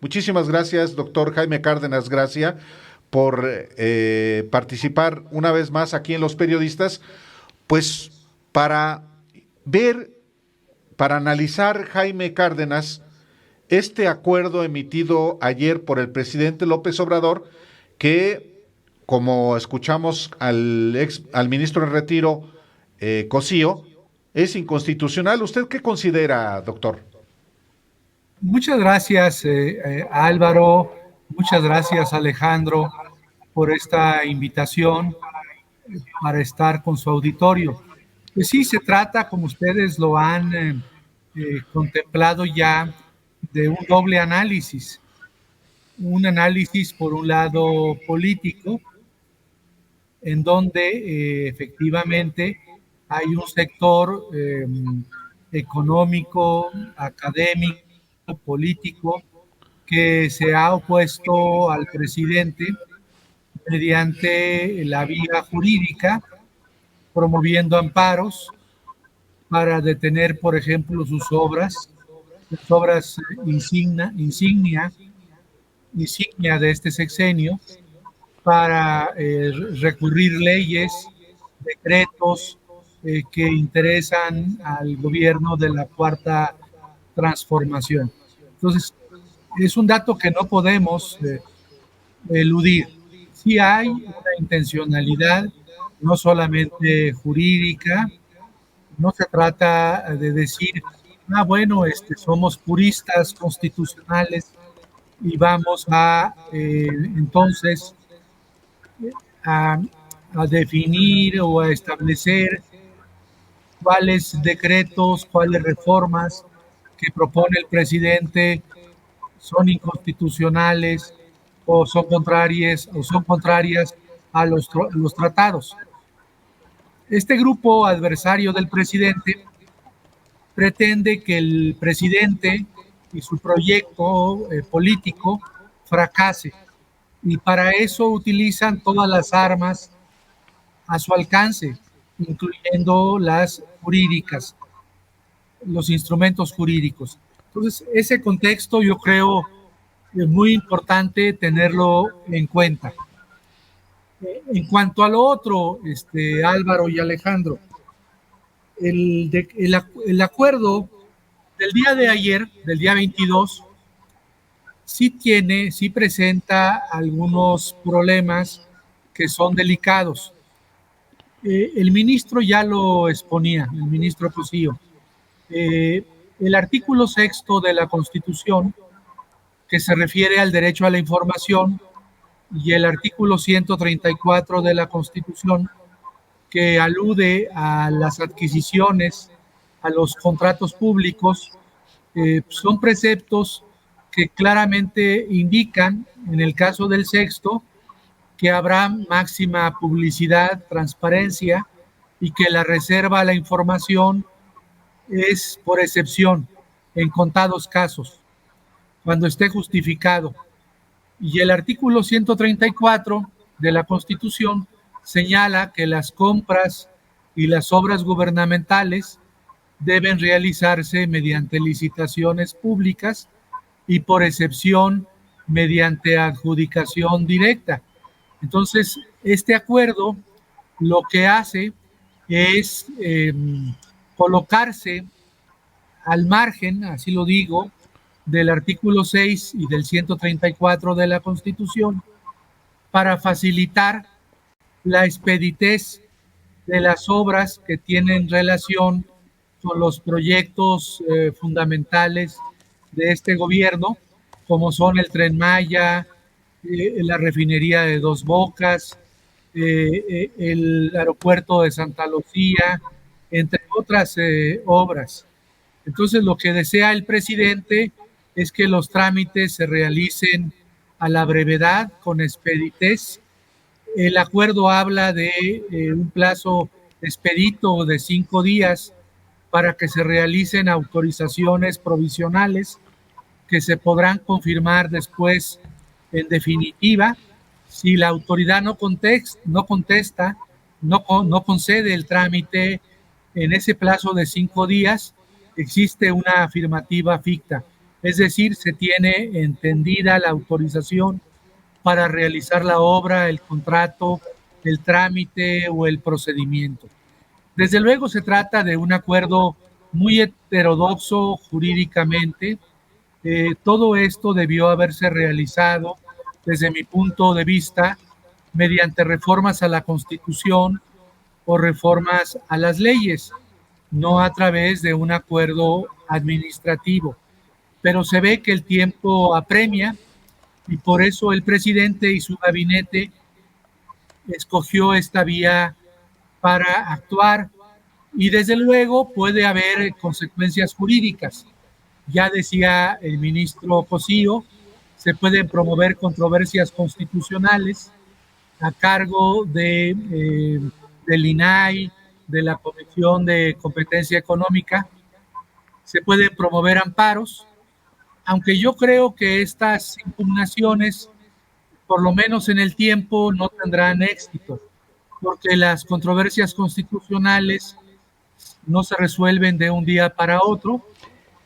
Muchísimas gracias, doctor Jaime Cárdenas Gracia, por participar una vez más aquí en Los Periodistas, pues para ver, para analizar, Jaime Cárdenas, este acuerdo emitido ayer por el presidente López Obrador, que, como escuchamos al ministro en retiro, Cosío, es inconstitucional. ¿Usted qué considera, doctor? Muchas gracias, Álvaro. Muchas gracias, Alejandro, por esta invitación para estar con su auditorio. Pues sí, se trata, como ustedes lo han contemplado ya, de un doble análisis. Un análisis, por un lado, político, en donde efectivamente hay un sector económico, académico, político, que se ha opuesto al presidente mediante la vía jurídica, promoviendo amparos para detener, por ejemplo, sus obras, las obras insignia de este sexenio, para recurrir leyes, decretos que interesan al gobierno de la Cuarta Transformación. Entonces, es un dato que no podemos eludir. Sí hay una intencionalidad, no solamente jurídica, no se trata de decir, bueno, somos puristas constitucionales y vamos a entonces a, a definir o a establecer cuáles decretos, cuáles reformas que propone el presidente son inconstitucionales o son contrarias a los tratados. Este grupo adversario del presidente pretende que el presidente y su proyecto político fracase, y para eso utilizan todas las armas a su alcance, incluyendo las jurídicas, los instrumentos jurídicos. Entonces, ese contexto yo creo es muy importante tenerlo en cuenta. En cuanto a lo otro, Álvaro y Alejandro, el acuerdo del día de ayer, del día 22, sí presenta algunos problemas que son delicados. El ministro ya lo exponía, el ministro Cosío. El artículo 6 de la Constitución, que se refiere al derecho a la información, y el artículo 134 de la Constitución, que alude a las adquisiciones, a los contratos públicos, son preceptos que claramente indican, en el caso del sexto, que habrá máxima publicidad, transparencia, y que la reserva a la información es por excepción, en contados casos, cuando esté justificado. Y el artículo 134 de la Constitución señala que las compras y las obras gubernamentales deben realizarse mediante licitaciones públicas y por excepción mediante adjudicación directa. Entonces, este acuerdo lo que hace es colocarse al margen, así lo digo, del artículo 6 y del 134 de la Constitución, para facilitar la expeditez de las obras que tienen relación con los proyectos fundamentales de este gobierno, como son el Tren Maya, la refinería de Dos Bocas, el aeropuerto de Santa Lucía, entre otras obras. Entonces, lo que desea el presidente es que los trámites se realicen a la brevedad, con expeditez. El acuerdo habla de un plazo expedito de 5 días para que se realicen autorizaciones provisionales que se podrán confirmar después en definitiva. Si la autoridad no contesta, no concede el trámite en ese plazo de 5 días, existe una afirmativa ficta. Es decir, se tiene entendida la autorización para realizar la obra, el contrato, el trámite o el procedimiento. Desde luego se trata de un acuerdo muy heterodoxo jurídicamente. Todo esto debió haberse realizado, desde mi punto de vista, mediante reformas a la Constitución o reformas a las leyes, no a través de un acuerdo administrativo. Pero se ve que el tiempo apremia y por eso el presidente y su gabinete escogió esta vía para actuar, y desde luego puede haber consecuencias jurídicas. Ya decía el ministro Cosío, se pueden promover controversias constitucionales a cargo del INAI, de la Comisión de Competencia Económica, se pueden promover amparos, aunque yo creo que estas impugnaciones, por lo menos en el tiempo, no tendrán éxito, porque las controversias constitucionales no se resuelven de un día para otro,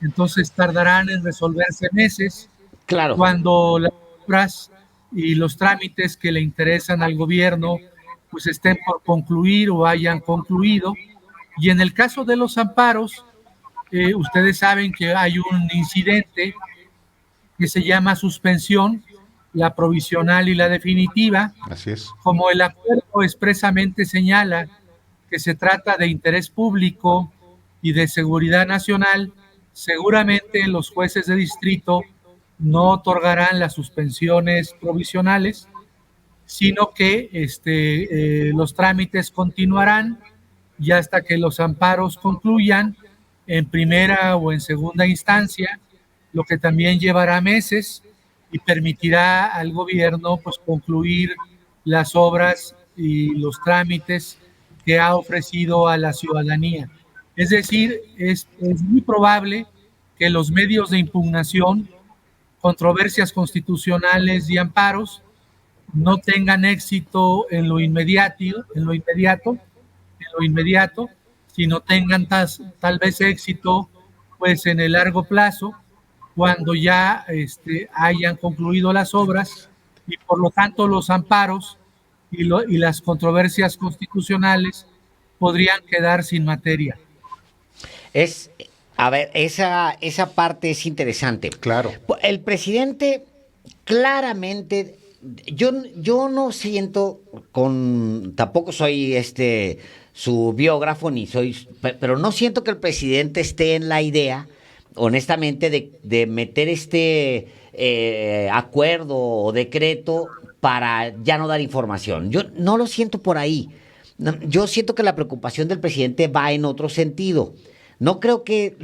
entonces tardarán en resolverse meses. Claro. Cuando las obras y los trámites que le interesan al gobierno pues estén por concluir o hayan concluido. Y en el caso de los amparos, ustedes saben que hay un incidente que se llama suspensión, la provisional y la definitiva. Así es. Como el acuerdo expresamente señala que se trata de interés público y de seguridad nacional, seguramente los jueces de distrito no otorgarán las suspensiones provisionales, sino que los trámites continuarán y hasta que los amparos concluyan en primera o en segunda instancia, lo que también llevará meses y permitirá al gobierno pues concluir las obras y los trámites que ha ofrecido a la ciudadanía. Es decir, es muy probable que los medios de impugnación, controversias constitucionales y amparos no tengan éxito en lo inmediato, sino tengan tal vez éxito pues en el largo plazo, cuando ya hayan concluido las obras y por lo tanto los amparos y las controversias constitucionales podrían quedar sin materia. A ver, esa parte es interesante. Claro. El presidente claramente, yo no siento tampoco soy su biógrafo pero no siento que el presidente esté en la idea, honestamente, de meter acuerdo o decreto para ya no dar información. Yo no lo siento por ahí. No, yo siento que la preocupación del presidente va en otro sentido. No creo que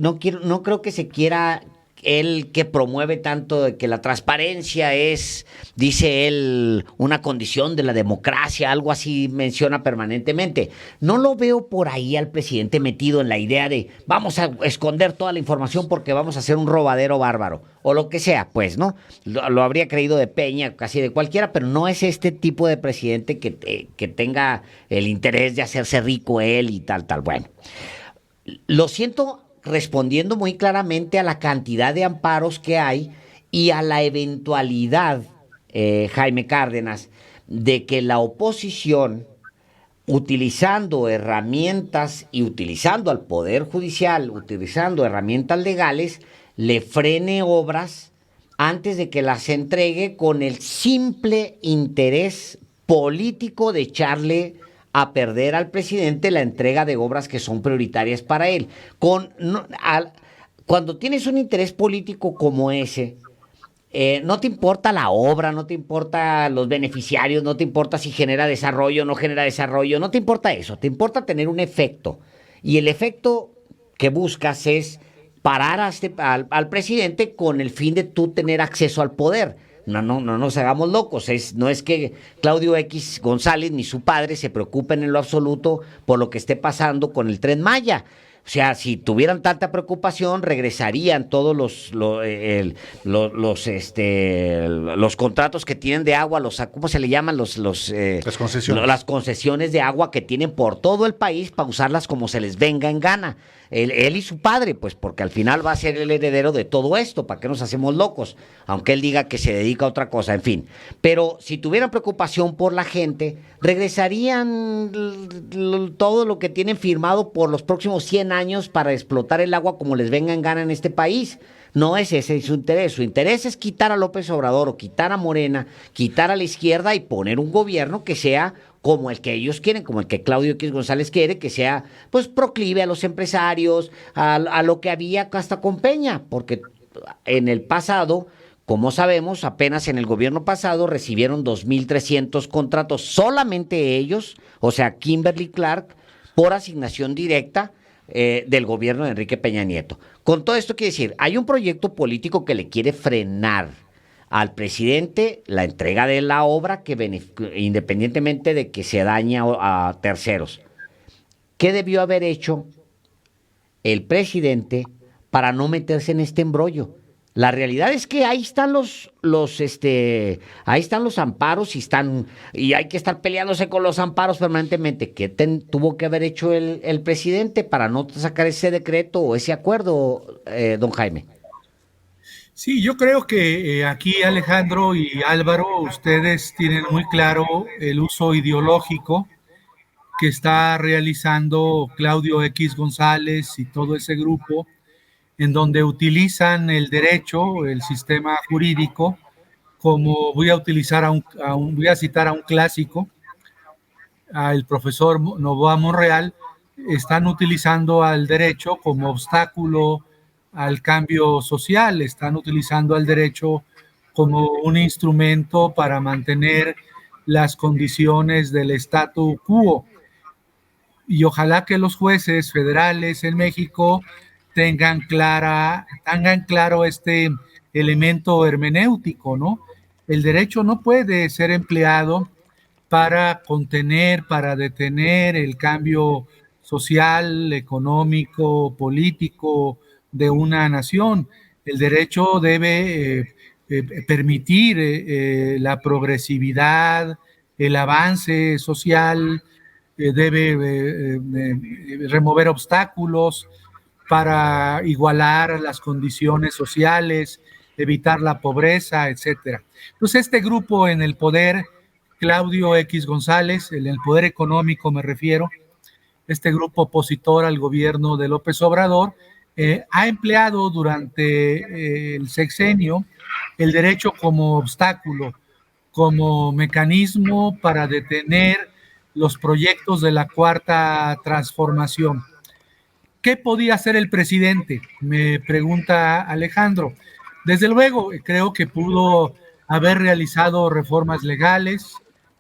se quiera él, que promueve tanto de que la transparencia es, dice él, una condición de la democracia, algo así menciona permanentemente. No lo veo por ahí al presidente metido en la idea de vamos a esconder toda la información porque vamos a hacer un robadero bárbaro o lo que sea, pues, ¿no? Lo habría creído de Peña, casi de cualquiera, pero no es este tipo de presidente que tenga el interés de hacerse rico él y tal. Bueno, lo siento respondiendo muy claramente a la cantidad de amparos que hay y a la eventualidad, Jaime Cárdenas, de que la oposición, utilizando herramientas y utilizando al Poder Judicial, utilizando herramientas legales, le frene obras antes de que las entregue con el simple interés político de echarle a perder al presidente la entrega de obras que son prioritarias para él. Cuando tienes un interés político como ese, no te importa la obra, no te importa los beneficiarios, no te importa si genera desarrollo o no genera desarrollo, no te importa eso, te importa tener un efecto. Y el efecto que buscas es parar al presidente con el fin de tú tener acceso al poder. No nos hagamos locos. No es que Claudio X González ni su padre se preocupen en lo absoluto por lo que esté pasando con el Tren Maya. O sea, si tuvieran tanta preocupación, regresarían todos los contratos que tienen de agua, ¿cómo se le llaman? Las concesiones. Las concesiones de agua que tienen por todo el país para usarlas como se les venga en gana. Él y su padre, pues porque al final va a ser el heredero de todo esto, ¿para qué nos hacemos locos? Aunque él diga que se dedica a otra cosa, en fin. Pero si tuvieran preocupación por la gente, regresarían todo lo que tienen firmado por los próximos 100 años para explotar el agua como les venga en gana en este país. No es ese su interés. Su interés es quitar a López Obrador o quitar a Morena, quitar a la izquierda y poner un gobierno que sea como el que ellos quieren, como el que Claudio X González quiere, que sea pues proclive a los empresarios, a lo que había hasta con Peña, porque en el pasado, como sabemos, apenas en el gobierno pasado recibieron 2.300 contratos, solamente ellos, o sea, Kimberly Clark, por asignación directa del gobierno de Enrique Peña Nieto. Con todo esto quiere decir, hay un proyecto político que le quiere frenar al presidente la entrega de la obra independientemente de que se dañe a terceros. ¿Qué debió haber hecho el presidente para no meterse en este embrollo? La realidad es que ahí están ahí están los amparos y hay que estar peleándose con los amparos permanentemente. ¿Qué tuvo que haber hecho el presidente para no sacar ese decreto o ese acuerdo, don Jaime? Sí, yo creo que aquí Alejandro y Álvaro, ustedes tienen muy claro el uso ideológico que está realizando Claudio X González y todo ese grupo, en donde utilizan el derecho, el sistema jurídico, como voy a utilizar voy a citar a un clásico, al profesor Novoa Monreal, están utilizando al derecho como obstáculo al cambio social, están utilizando al derecho como un instrumento para mantener las condiciones del statu quo. Y ojalá que los jueces federales en México tengan claro este elemento hermenéutico, ¿no? El derecho no puede ser empleado para contener, para detener el cambio social, económico, político de una nación. El derecho debe permitir la progresividad, el avance social, debe remover obstáculos para igualar las condiciones sociales, evitar la pobreza, etcétera. Entonces, este grupo en el poder, Claudio X González, en el poder económico me refiero, este grupo opositor al gobierno de López Obrador, ha empleado durante el sexenio el derecho como obstáculo, como mecanismo para detener los proyectos de la cuarta transformación. ¿Qué podía hacer el presidente? Me pregunta Alejandro. Desde luego, creo que pudo haber realizado reformas legales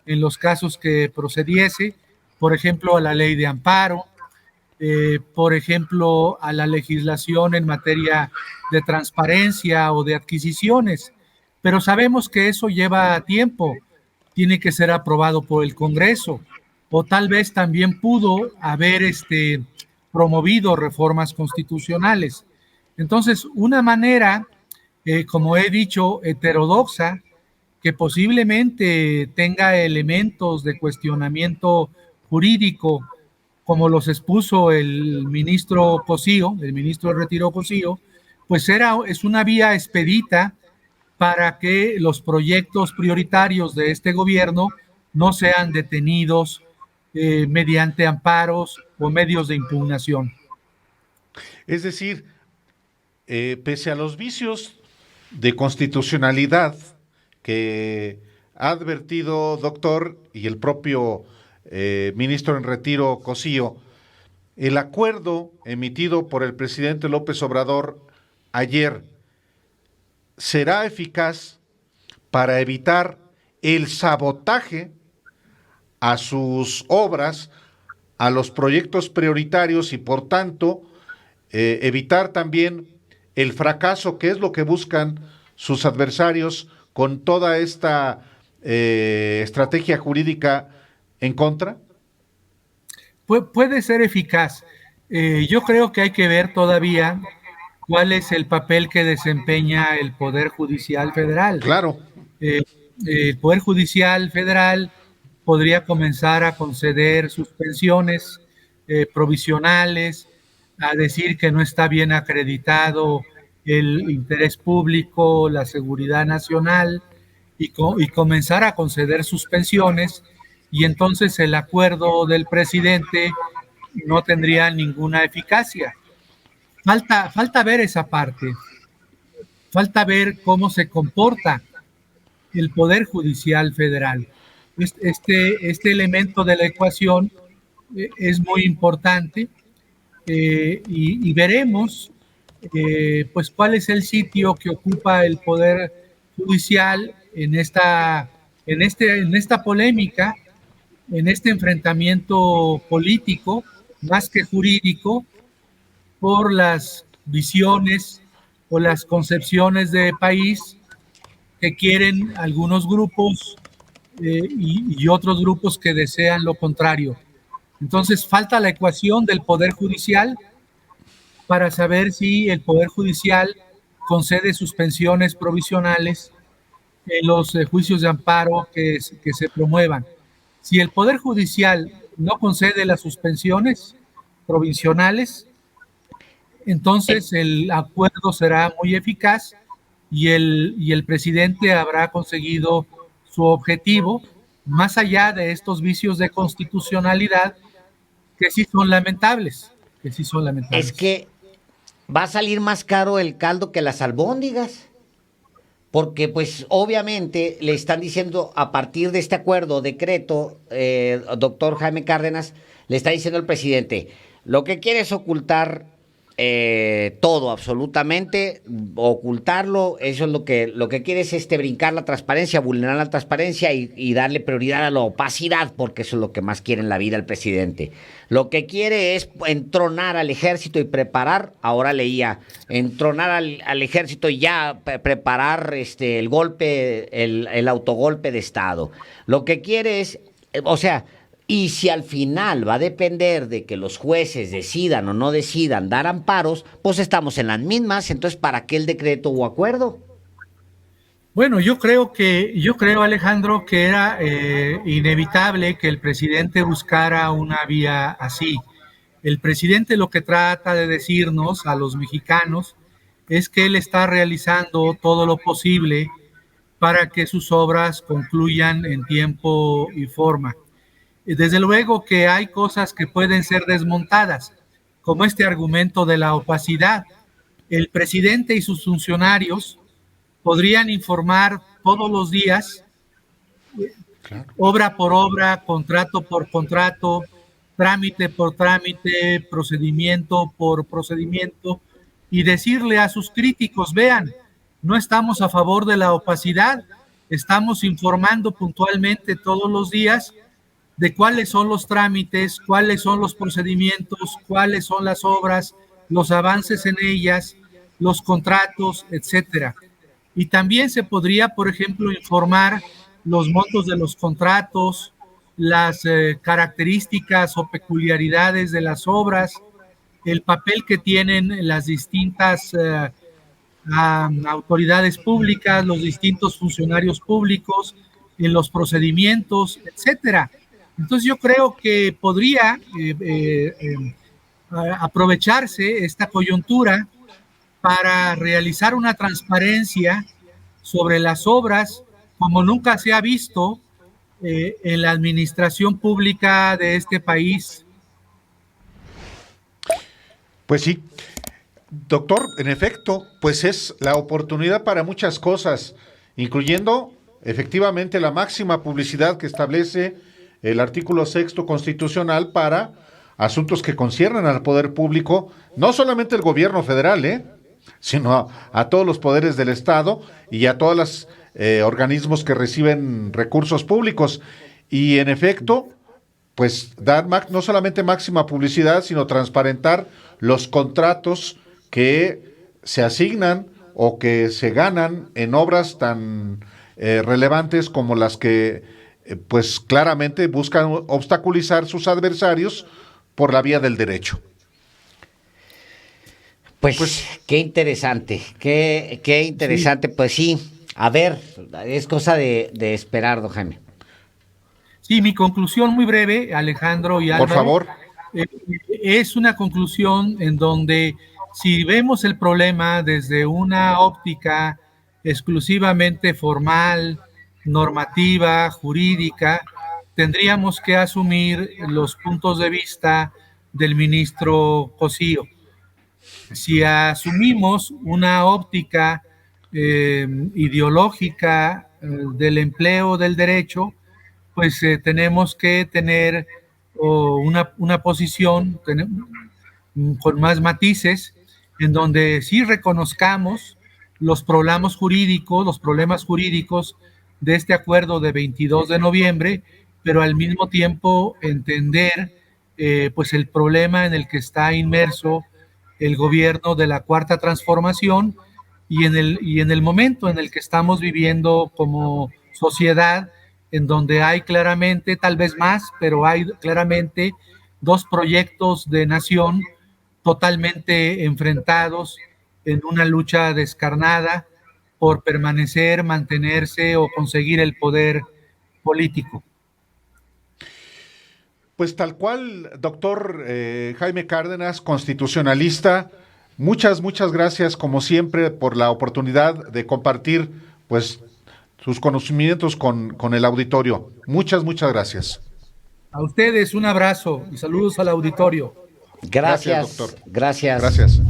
en los casos que procediese, por ejemplo, a la ley de amparo, por ejemplo, a la legislación en materia de transparencia o de adquisiciones. Pero sabemos que eso lleva tiempo, tiene que ser aprobado por el Congreso, o tal vez también pudo haber promovido reformas constitucionales. Entonces, una manera, como he dicho, heterodoxa, que posiblemente tenga elementos de cuestionamiento jurídico, como los expuso el ministro Cosío, el ministro de Retiro Cosío, pues es una vía expedita para que los proyectos prioritarios de este gobierno no sean detenidos mediante amparos o medios de impugnación. Es decir, pese a los vicios de constitucionalidad que ha advertido doctor y el propio ministro en retiro Cosío, el acuerdo emitido por el presidente López Obrador ayer será eficaz para evitar el sabotaje a sus obras, a los proyectos prioritarios y por tanto evitar también el fracaso, que es lo que buscan sus adversarios con toda esta estrategia jurídica en contra? Puede ser eficaz. Yo creo que hay que ver todavía cuál es el papel que desempeña el Poder Judicial Federal. Claro. Eh, el Poder Judicial Federal podría comenzar a conceder suspensiones provisionales, a decir que no está bien acreditado el interés público, la seguridad nacional, y comenzar a conceder suspensiones, y entonces el acuerdo del presidente no tendría ninguna eficacia. Falta ver esa parte, falta ver cómo se comporta el Poder Judicial Federal. Este elemento de la ecuación es muy importante, y veremos pues cuál es el sitio que ocupa el Poder Judicial en esta polémica, en este enfrentamiento político, más que jurídico, por las visiones o las concepciones de país que quieren algunos grupos y otros grupos que desean lo contrario. Entonces falta la ecuación del Poder Judicial para saber si el Poder Judicial concede suspensiones provisionales en los juicios de amparo que se promuevan. Si el Poder Judicial no concede las suspensiones provisionales, entonces el acuerdo será muy eficaz y el presidente habrá conseguido su objetivo, más allá de estos vicios de constitucionalidad que sí son lamentables, que sí son lamentables. Es que va a salir más caro el caldo que las albóndigas. Porque pues obviamente le están diciendo a partir de este acuerdo, decreto, doctor Jaime Cárdenas, le está diciendo al presidente, lo que quiere es ocultar todo, absolutamente, ocultarlo, eso es lo que quiere es brincar la transparencia, vulnerar la transparencia y darle prioridad a la opacidad, porque eso es lo que más quiere en la vida el presidente. Lo que quiere es entronar al ejército y preparar, ahora leía, entronar al ejército y ya preparar el golpe, el autogolpe de Estado. Lo que quiere es, o sea, y si al final va a depender de que los jueces decidan o no decidan dar amparos, pues estamos en las mismas. Entonces, ¿para qué el decreto o acuerdo? Bueno, yo creo, Alejandro, que era inevitable que el presidente buscara una vía así. El presidente lo que trata de decirnos a los mexicanos es que él está realizando todo lo posible para que sus obras concluyan en tiempo y forma. Desde luego que hay cosas que pueden ser desmontadas, como este argumento de la opacidad. El presidente y sus funcionarios podrían informar todos los días, obra por obra, contrato por contrato, trámite por trámite, procedimiento por procedimiento, y decirle a sus críticos, vean, no estamos a favor de la opacidad, estamos informando puntualmente todos los días de cuáles son los trámites, cuáles son los procedimientos, cuáles son las obras, los avances en ellas, los contratos, etcétera. Y también se podría, por ejemplo, informar los montos de los contratos, las características o peculiaridades de las obras, el papel que tienen las distintas autoridades públicas, los distintos funcionarios públicos en los procedimientos, etcétera. Entonces yo creo que podría aprovecharse esta coyuntura para realizar una transparencia sobre las obras como nunca se ha visto en la administración pública de este país. Pues sí, doctor, en efecto, pues es la oportunidad para muchas cosas, incluyendo efectivamente la máxima publicidad que establece el artículo 6 constitucional para asuntos que conciernen al poder público, no solamente el gobierno federal, sino a todos los poderes del Estado y a todos los organismos que reciben recursos públicos. Y en efecto, pues dar no solamente máxima publicidad, sino transparentar los contratos que se asignan o que se ganan en obras tan relevantes como las que pues claramente buscan obstaculizar sus adversarios por la vía del derecho. Pues qué interesante, qué interesante, pues sí, a ver, es cosa de esperar, don Jaime. Sí, mi conclusión muy breve, Alejandro y Por Álvaro, favor. eh, es una conclusión en donde si vemos el problema desde una óptica exclusivamente formal, normativa, jurídica, tendríamos que asumir los puntos de vista del ministro Cosío. Si asumimos una óptica ideológica del empleo del derecho, pues tenemos que tener una posición con más matices, en donde sí reconozcamos los problemas jurídicos de este acuerdo de 22 de noviembre, pero al mismo tiempo entender pues el problema en el que está inmerso el gobierno de la Cuarta Transformación y en el momento en el que estamos viviendo como sociedad, en donde hay claramente, tal vez más, pero hay claramente dos proyectos de nación totalmente enfrentados en una lucha descarnada por permanecer, mantenerse o conseguir el poder político. Pues tal cual, doctor Jaime Cárdenas, constitucionalista, muchas gracias como siempre por la oportunidad de compartir pues sus conocimientos con el auditorio. Muchas gracias. A ustedes un abrazo y saludos al auditorio. Gracias, Doctor. gracias. Gracias.